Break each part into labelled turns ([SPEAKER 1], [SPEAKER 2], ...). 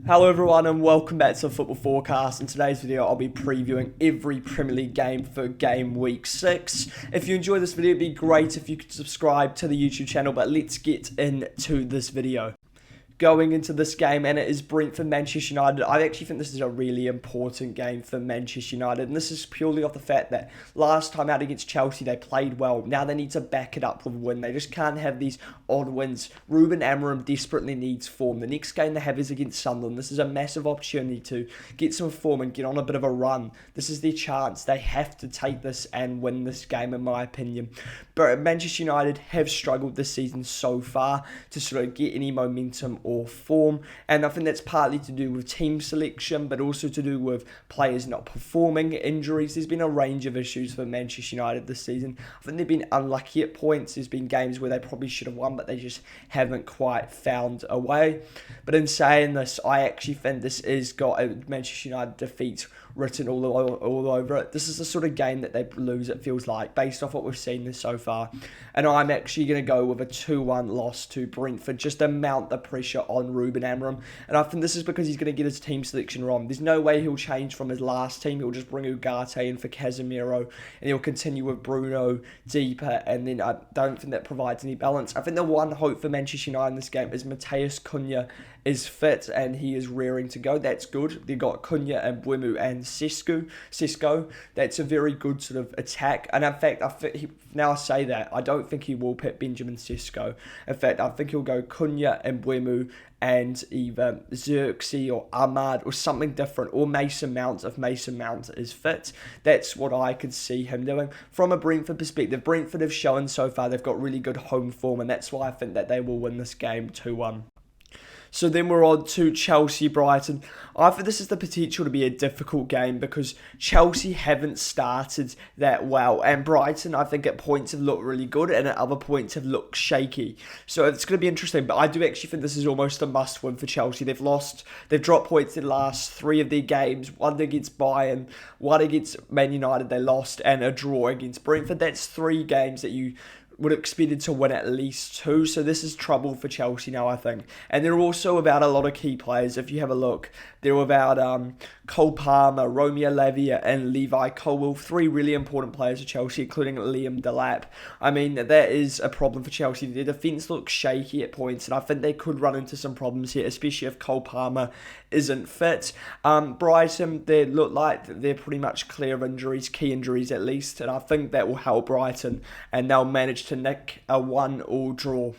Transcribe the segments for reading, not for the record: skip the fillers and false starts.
[SPEAKER 1] Hello everyone and welcome back to the Football Forecast. In today's video I'll be previewing every Premier League game for game week 6. If you enjoy this video it'd be great if you could subscribe to the YouTube channel, but let's get into this video. Going into this game, and it is Brentford Manchester United. I actually think this is a really important game for Manchester United, and this is purely off the fact that last time out against Chelsea they played well. Now they need to back it up with a win. They just can't have these odd wins. Ruben Amorim desperately needs form. The next game they have is against Sunderland. This is a massive opportunity to get some form and get on a bit of a run. This is their chance. They have to take this and win this game, in my opinion. But Manchester United have struggled this season so far to sort of get any momentum or form, and I think that's partly to do with team selection, but also to do with players not performing, injuries. There's been a range of issues for Manchester United this season. I think they've been unlucky at points. There's been games where they probably should have won, but they just haven't quite found a way. But in saying this, I actually think this is got a Manchester United defeat written all over it. This is the sort of game that they lose, it feels like, based off what we've seen this so far. And I'm actually going to go with a 2-1 loss to Brentford, just to mount the pressure on Ruben Amorim. And I think this is because he's going to get his team selection wrong. There's no way he'll change from his last team. He'll just bring Ugarte in for Casemiro, and he'll continue with Bruno deeper, and then I don't think that provides any balance. I think the one hope for Manchester United in this game is Matheus Cunha is fit and he is rearing to go. That's good. They've got Cunha and Buemu and Cisco. That's a very good sort of attack. And in fact, now I say that, I don't think he will pick Benjamin Cisco. In fact, I think he'll go Cunha and Buemu and either Xerxes or Ahmad or something different, or Mason Mount if Mason Mount is fit. That's what I could see him doing. From a Brentford perspective, Brentford have shown so far they've got really good home form, and that's why I think that they will win this game 2-1. So then we're on to Chelsea-Brighton. I think this is the potential to be a difficult game because Chelsea haven't started that well. And Brighton, I think, at points have looked really good and at other points have looked shaky. So it's going to be interesting. But I do actually think this is almost a must-win for Chelsea. They've dropped points in the last 3 of their games. One against Bayern, one against Man United they lost, and a draw against Brentford. That's 3 games that you would have expected to win at least 2, so this is trouble for Chelsea now, I think. And they're also without a lot of key players. If you have a look, they're without Cole Palmer, Romeo Lavia, and Levi Colwill, 3 really important players for Chelsea, including Liam Delap. I mean, that is a problem for Chelsea. Their defence looks shaky at points, and I think they could run into some problems here, especially if Cole Palmer isn't fit. Brighton, they look like they're pretty much clear of injuries, key injuries at least, and I think that will help Brighton, and they'll manage to nick a 1-1 draw.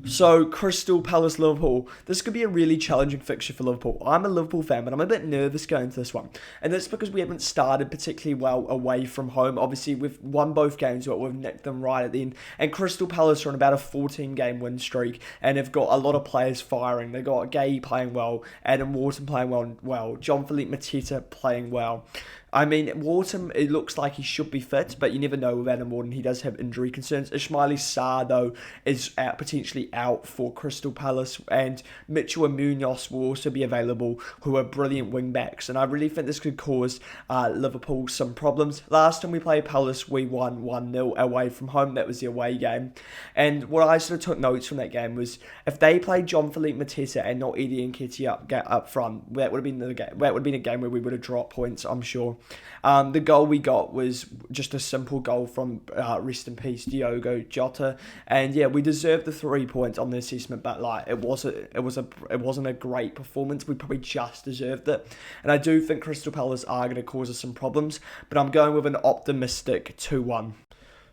[SPEAKER 1] So, Crystal Palace Liverpool. This could be a really challenging fixture for Liverpool. I'm a Liverpool fan, but I'm a bit nervous going into this one. And that's because we haven't started particularly well away from home. Obviously, we've won both games, but we've nicked them right at the end. And Crystal Palace are on about a 14-game win streak and have got a lot of players firing. They've got Gay playing well, Adam Wharton playing well, Jean-Philippe Mateta playing well. I mean, Wharton, it looks like he should be fit, but you never know with Adam Wharton. He does have injury concerns. Ismaili Sarr, though, is potentially out for Crystal Palace, and Mitchell and Munoz will also be available, who are brilliant wing-backs, and I really think this could cause Liverpool some problems. Last time we played Palace, we won 1-0 away from home. That was the away game, and what I sort of took notes from that game was if they played Jean-Philippe Mateta and not Eddie Nketiah up front, that would have been the game. That would have been a game where we would have dropped points, I'm sure. The goal we got was just a simple goal from rest in peace Diogo Jota, and yeah, we deserved the 3 points on the assessment, but like it wasn't a great performance. We probably just deserved it, and I do think Crystal Palace are going to cause us some problems, but I'm going with an optimistic 2-1.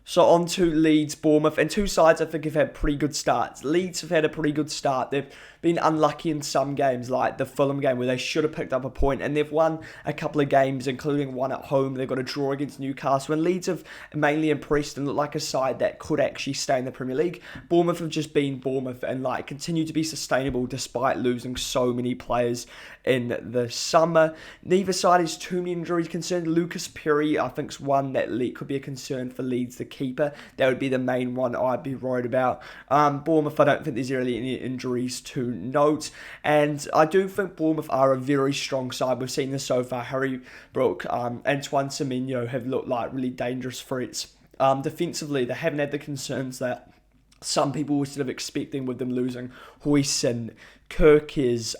[SPEAKER 1] So on to Leeds, Bournemouth, and 2 sides I think have had pretty good starts. Leeds have had a pretty good start. They've been unlucky in some games, like the Fulham game where they should have picked up a point, and they've won a couple of games, including one at home. They've got a draw against Newcastle, and Leeds have mainly impressed and look like a side that could actually stay in the Premier League. Bournemouth have just been Bournemouth and like continue to be sustainable despite losing so many players in the summer. Neither side has too many injuries concerned. Lucas Perry, I think, is one that could be a concern for Leeds, the keeper. That would be the main one I'd be worried about. Bournemouth, I don't think there's really any injuries to note, and I do think Bournemouth are a very strong side. We've seen this so far. Harry Brook, Antoine Semenyo have looked like really dangerous threats. Defensively, they haven't had the concerns that some people were sort of expecting with them losing Huijsen, Kirkes.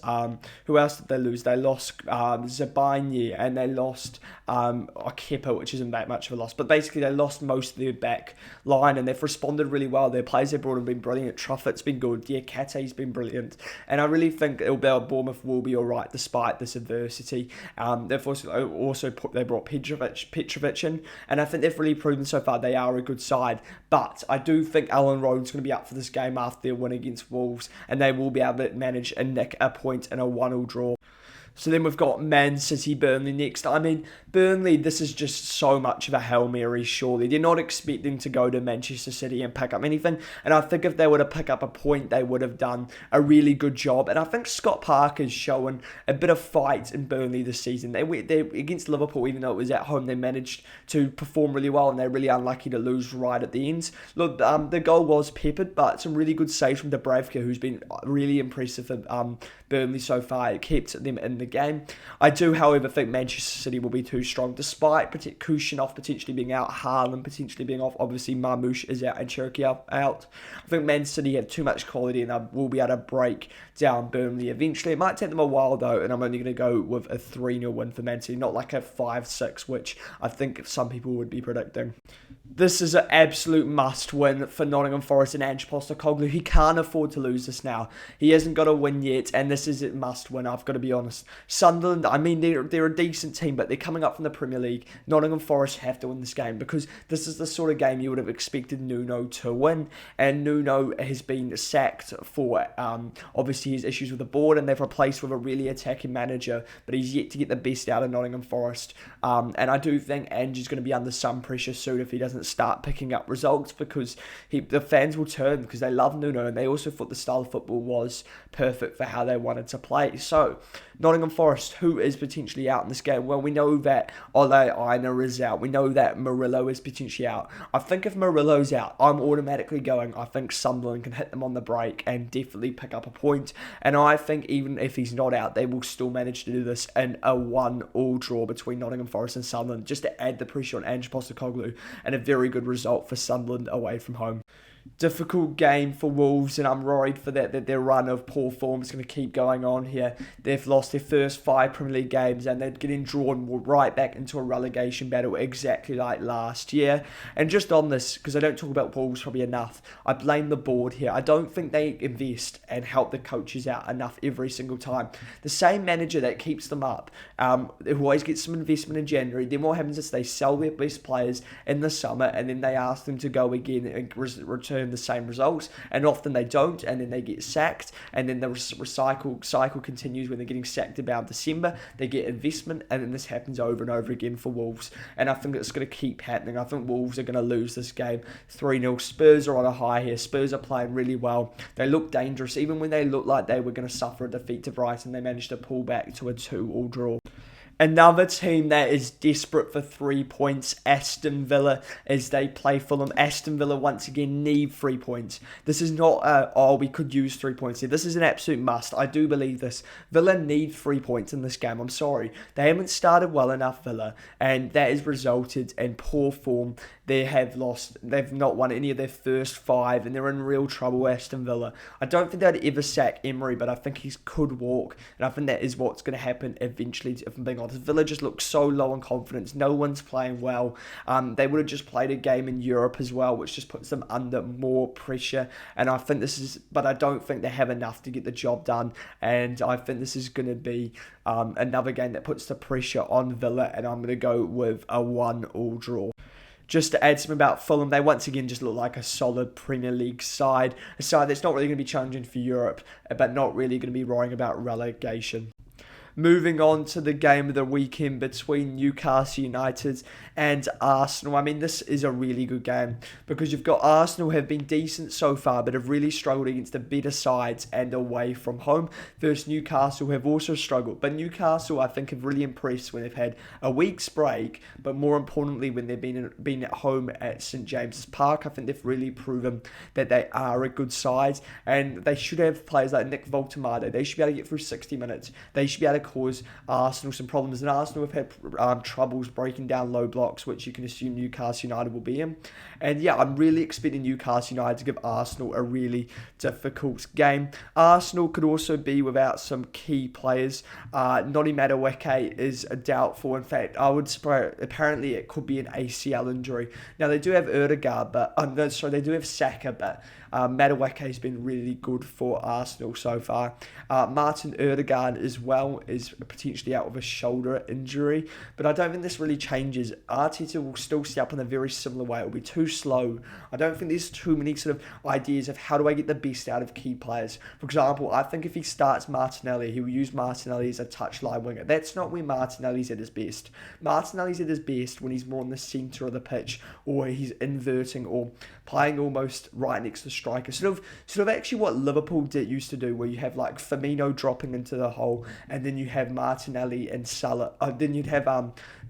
[SPEAKER 1] Who else did they lose? They lost Zabanye, and they lost Kepa, which isn't that much of a loss. But basically, they lost most of their back line, and they've responded really well. Their players they brought have been brilliant. Truffett's been good. Diakate's been brilliant. And I really think Bournemouth will be all right despite this adversity. They've also brought Petrovic in, and I think they've really proven so far they are a good side. But I do think Alan Rowe's going to be up for this game after their win against Wolves, and they will be able to manage and nick a point in a 1-1 draw. So then we've got Man City, Burnley next. I mean, Burnley, this is just so much of a Hail Mary, surely. They're not expecting to go to Manchester City and pick up anything. And I think if they were to pick up a point, they would have done a really good job. And I think Scott Parker's showing a bit of fight in Burnley this season. They against Liverpool, even though it was at home, they managed to perform really well, and they're really unlucky to lose right at the end. Look, the goal was peppered, but some really good saves from Dubravka, who's been really impressive for Burnley so far. It kept them in the game. I do, however, think Manchester City will be too strong, despite Kushinoff potentially being out, Haaland potentially being off. Obviously, Marmoush is out and Cherokee out. I think Man City have too much quality, and they will be able to break down Burnley eventually. It might take them a while, though, and I'm only going to go with a 3-0 win for Man City, not like a 5-6, which I think some people would be predicting. This is an absolute must-win for Nottingham Forest and Ange Postecoglou. He can't afford to lose this now. He hasn't got a win yet, and this is a must-win, I've got to be honest. Sunderland, I mean, they're a decent team, but they're coming up from the Premier League. Nottingham Forest have to win this game, because this is the sort of game you would have expected Nuno to win, and Nuno has been sacked for, obviously, his issues with the board, and they've replaced with a really attacking manager, but he's yet to get the best out of Nottingham Forest, and I do think Ange is going to be under some pressure soon if he doesn't start picking up results, because the fans will turn, because they love Nuno, and they also thought the style of football was perfect for how they wanted to play. So Nottingham Forest, who is potentially out in this game? Well, we know that Ole Einar is out. We know that Murillo is potentially out. I think if Murillo's out, I'm automatically going, I think Sunderland can hit them on the break and definitely pick up a point. And I think even if he's not out, they will still manage to do this in a 1-1 draw between Nottingham Forest and Sunderland, just to add the pressure on Ange Postecoglou, and a very good result for Sunderland away from home. Difficult game for Wolves, and I'm worried for that their run of poor form is going to keep going on here. They've lost their first 5 Premier League games, and they're getting drawn right back into a relegation battle exactly like last year. And just on this, because I don't talk about Wolves probably enough, I blame the board here. I don't think they invest and help the coaches out enough every single time. The same manager that keeps them up, who always gets some investment in January, then what happens is they sell their best players in the summer, and then they ask them to go again and return the same results, and often they don't, and then they get sacked, and then the recycle cycle continues. When they're getting sacked about December, they get investment, and then this happens over and over again for Wolves, and I think it's going to keep happening. I think Wolves are going to lose this game 3-0. Spurs are on a high here. Spurs are playing really well. They look dangerous. Even when they looked like they were going to suffer a defeat to Brighton, they managed to pull back to a 2-2 draw. Another team that is desperate for 3 points, Aston Villa, as they play Fulham. Aston Villa once again need 3 points. This is not, we could use 3 points here. This is an absolute must. I do believe this. Villa need 3 points in this game. I'm sorry. They haven't started well enough, Villa, and that has resulted in poor form. They've not won any of their first 5, and they're in real trouble, Aston Villa. I don't think they'd ever sack Emery, but I think he could walk, and I think that is what's going to happen eventually, if I'm being honest. Villa just looks so low on confidence. No one's playing well. They would have just played a game in Europe as well, which just puts them under more pressure, and I think but I don't think they have enough to get the job done, and I think this is going to be another game that puts the pressure on Villa, and I'm going to go with a 1-1 draw. Just to add something about Fulham, they once again just look like a solid Premier League side. A side that's not really going to be challenging for Europe, but not really going to be worrying about relegation. Moving on to the game of the weekend between Newcastle United and Arsenal. I mean, this is a really good game, because you've got Arsenal who have been decent so far, but have really struggled against the better sides and away from home, versus Newcastle who have also struggled. But Newcastle, I think, have really impressed when they've had a week's break, but more importantly, when they've been at home at St James's Park. I think they've really proven that they are a good side, and they should have players like Nick Voltamato. They should be able to get through 60 minutes. They should be able to cause Arsenal some problems. And Arsenal have had troubles breaking down low blocks, which you can assume Newcastle United will be in. And yeah, I'm really expecting Newcastle United to give Arsenal a really difficult game. Arsenal could also be without some key players. Nottingham is doubtful. In fact, I would suppose apparently it could be an ACL injury. Now they do have Erdegaard, but they do have Saka, but Madueke has been really good for Arsenal so far. Martin Erdegaard as well is potentially out with a shoulder injury, but I don't think this really changes. Arteta will still set up in a very similar way. It will be too slow. I don't think there's too many sort of ideas of how do I get the best out of key players. For example, I think if he starts Martinelli, he will use Martinelli as a touchline winger. That's not where Martinelli's at his best. Martinelli's at his best when he's more in the centre of the pitch, or he's inverting or playing almost right next to the striker. Sort of actually what Liverpool used to do, where you have like Firmino dropping into the hole, and then you have Martinelli and Salah. Then you'd have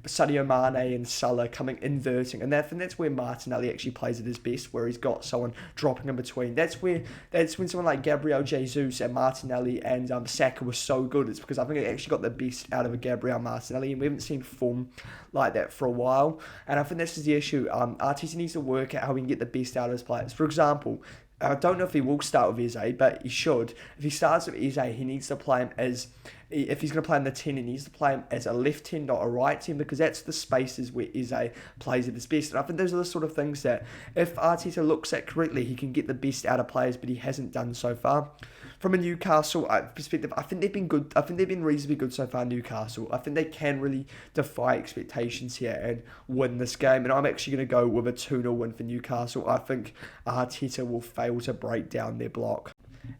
[SPEAKER 1] Sadio Mane and Salah coming inverting, and I think that's where Martinelli actually plays at his best, where he's got someone dropping in between. That's when someone like Gabriel Jesus and Martinelli and Saka were so good. It's because I think it actually got the best out of a Gabriel Martinelli, and we haven't seen form like that for a while. And I think this is the issue. Arteta needs to work out how he can get the best out of his players. For example, I don't know if he will start with Eze, but he should. If he starts with Eze, he needs to play him as... If he's going to play in the 10, he needs to play him as a left 10, not a right 10, because that's the spaces where Eze plays at his best. And I think those are the sort of things that, if Arteta looks at correctly, he can get the best out of players, but he hasn't done so far. From a Newcastle perspective, I think they've been good. I think they've been reasonably good so far, Newcastle. I think they can really defy expectations here and win this game. And I'm actually going to go with a 2-0 win for Newcastle. I think Arteta will fail to break down their block.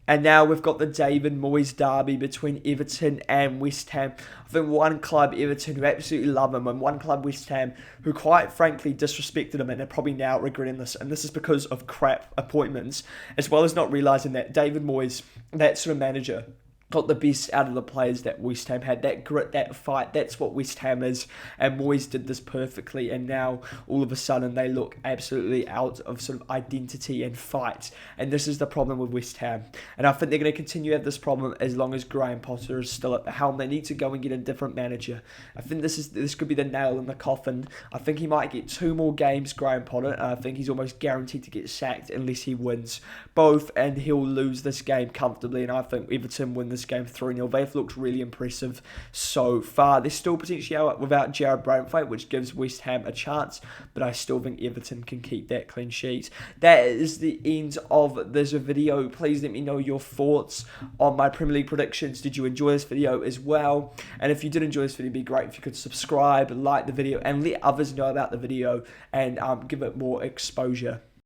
[SPEAKER 1] And now we've got the David Moyes derby between Everton and West Ham. I think one club, Everton, who absolutely love him, and one club, West Ham, who quite frankly disrespected him and are probably now regretting this. And this is because of crap appointments, as well as not realising that David Moyes, that sort of manager, got the best out of the players that West Ham had. That grit, that fight, that's what West Ham is. And Moyes did this perfectly. And now, all of a sudden, they look absolutely out of sort of identity and fight. And this is the problem with West Ham. And I think they're going to continue to have this problem as long as Graham Potter is still at the helm. They need to go and get a different manager. I think this could be the nail in the coffin. I think he might get 2 more games, Graham Potter. And I think he's almost guaranteed to get sacked unless he wins both. And he'll lose this game comfortably. And I think Everton win this game 3-0. They've looked really impressive so far. They're still potentially out without Jared Brentford, which gives West Ham a chance, but I still think Everton can keep that clean sheet. That is the end of this video. Please let me know your thoughts on my Premier League predictions. Did you enjoy this video as well? And if you did enjoy this video, it'd be great if you could subscribe, like the video, and let others know about the video and give it more exposure.